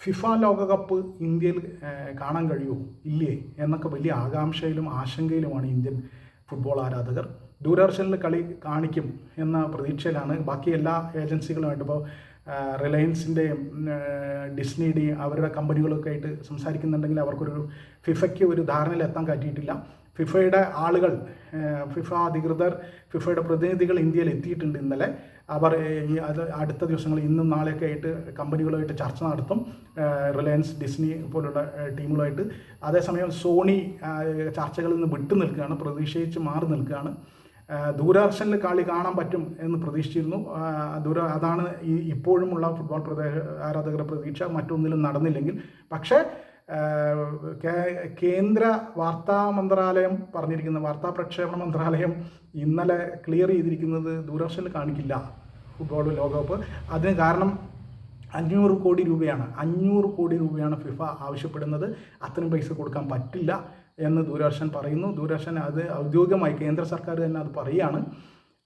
FIFA ലോകകപ്പ് ഇന്ത്യയിൽ കാണാൻ കഴിയുമോ ഇല്ലേ എന്നൊക്കെ വലിയ ആകാംക്ഷയിലും ആശങ്കയിലുമാണ് ഇന്ത്യൻ ഫുട്ബോൾ ആരാധകർ. ദൂരദർശനിൽ കളി കാണിക്കും എന്ന പ്രതീക്ഷയിലാണ് ബാക്കി എല്ലാ ഏജൻസികളുമായിട്ട്. ഇപ്പോൾ റിലയൻസിൻ്റെയും ഡിസ്നിയുടെയും അവരുടെ കമ്പനികളൊക്കെ ആയിട്ട് സംസാരിക്കുന്നുണ്ടെങ്കിൽ അവർക്കൊരു ഫിഫയ്ക്ക് ഒരു ധാരണയിലെത്താൻ പറ്റിയിട്ടില്ല. ഫിഫയുടെ ആളുകൾ, ഫിഫ അധികൃതർ, ഫിഫയുടെ പ്രതിനിധികൾ ഇന്ത്യയിൽ എത്തിയിട്ടുണ്ട് ഇന്നലെ. അവർ അത് അടുത്ത ദിവസങ്ങളിൽ ഇന്നും നാളെയൊക്കെ ആയിട്ട് കമ്പനികളുമായിട്ട് ചർച്ച നടത്തും, റിലയൻസ്, ഡിസ്നി പോലുള്ള ടീമുകളുമായിട്ട്. അതേസമയം സോണി ചർച്ചകളിൽ നിന്ന് വിട്ടു നിൽക്കുകയാണ്, പ്രതീക്ഷിച്ച് മാറി നിൽക്കുകയാണ്. ദൂരദർശനിൽ കളി കാണാൻ പറ്റും എന്ന് പ്രതീക്ഷിച്ചിരുന്നു. അതാണ് ഇപ്പോഴുമുള്ള ഫുട്ബോൾ ആരാധകരുടെ പ്രതീക്ഷ, മറ്റൊന്നിലും നടന്നില്ലെങ്കിൽ. പക്ഷേ കേന്ദ്ര വാർത്താ മന്ത്രാലയം പറഞ്ഞിരിക്കുന്ന, വാർത്താ പ്രക്ഷേപണ മന്ത്രാലയം ഇന്നലെ ക്ലിയർ ചെയ്തിരിക്കുന്നത് ദൂരദർശനിൽ കാണിക്കില്ല ഫുട്ബോൾ ലോകകപ്പ്. അതിന് കാരണം 500 കോടി രൂപയാണ്. 500 കോടി രൂപയാണ് ഫിഫ ആവശ്യപ്പെടുന്നത്. അത്രയും പൈസ കൊടുക്കാൻ പറ്റില്ല എന്ന് ദൂരദർശൻ പറയുന്നു. ദൂരദർശൻ അത് ഔദ്യോഗികമായി കേന്ദ്ര സർക്കാർ തന്നെ അത് പറയുകയാണ്.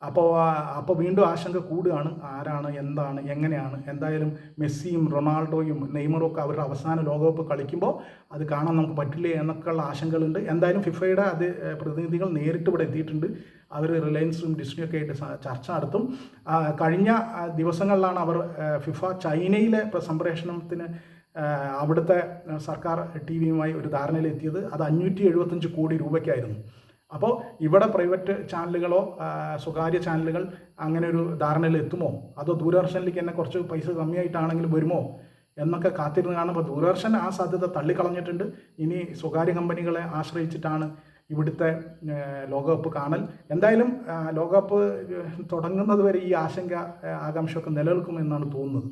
അപ്പോൾ വീണ്ടും ആശങ്ക കൂടുകയാണ്. ആരാണ്, എന്താണ്, എങ്ങനെയാണ്? എന്തായാലും മെസ്സിയും റൊണാൾഡോയും നെയ്മറും ഒക്കെ അവരുടെ അവസാന ലോകകപ്പ് കളിക്കുമ്പോൾ അത് കാണാൻ നമുക്ക് പറ്റില്ലേ എന്നൊക്കെയുള്ള ആശങ്കകളുണ്ട്. എന്തായാലും ഫിഫയുടെ പ്രതിനിധികൾ നേരിട്ട് ഇവിടെ എത്തിയിട്ടുണ്ട്. അവർ റിലയൻസും ഡിസ്നിയൊക്കെ ആയിട്ട് ചർച്ച നടത്തും. കഴിഞ്ഞ ദിവസങ്ങളിലാണ് അവർ ഫിഫ ചൈനയിലെ സംപ്രേഷണത്തിന് അവിടുത്തെ സർക്കാർ ടി വിയുമായി ഒരു ധാരണയിലെത്തിയത്. അത് 575 കോടി രൂപയ്ക്കായിരുന്നു. അപ്പോൾ ഇവിടെ പ്രൈവറ്റ് ചാനലുകളോ സ്വകാര്യ ചാനലുകൾ അങ്ങനെ ഒരു ധാരണയിൽ എത്തുമോ, അതോ ദൂരദർശനിലേക്ക് തന്നെ കുറച്ച് പൈസ കമ്മിയായിട്ടാണെങ്കിലും വരുമോ എന്നൊക്കെ കാത്തിരുന്ന് കാണുമ്പോൾ ദൂരദർശൻ ആ സാധ്യത തള്ളിക്കളഞ്ഞിട്ടുണ്ട്. ഇനി സ്വകാര്യ കമ്പനികളെ ആശ്രയിച്ചിട്ടാണ് ഇവിടുത്തെ ലോകകപ്പ് കാണൽ. എന്തായാലും ലോകകപ്പ് തുടങ്ങുന്നത് വരെ ഈ ആശങ്ക, ആകാംക്ഷയൊക്കെ നിലനിൽക്കുമെന്നാണ് തോന്നുന്നത്.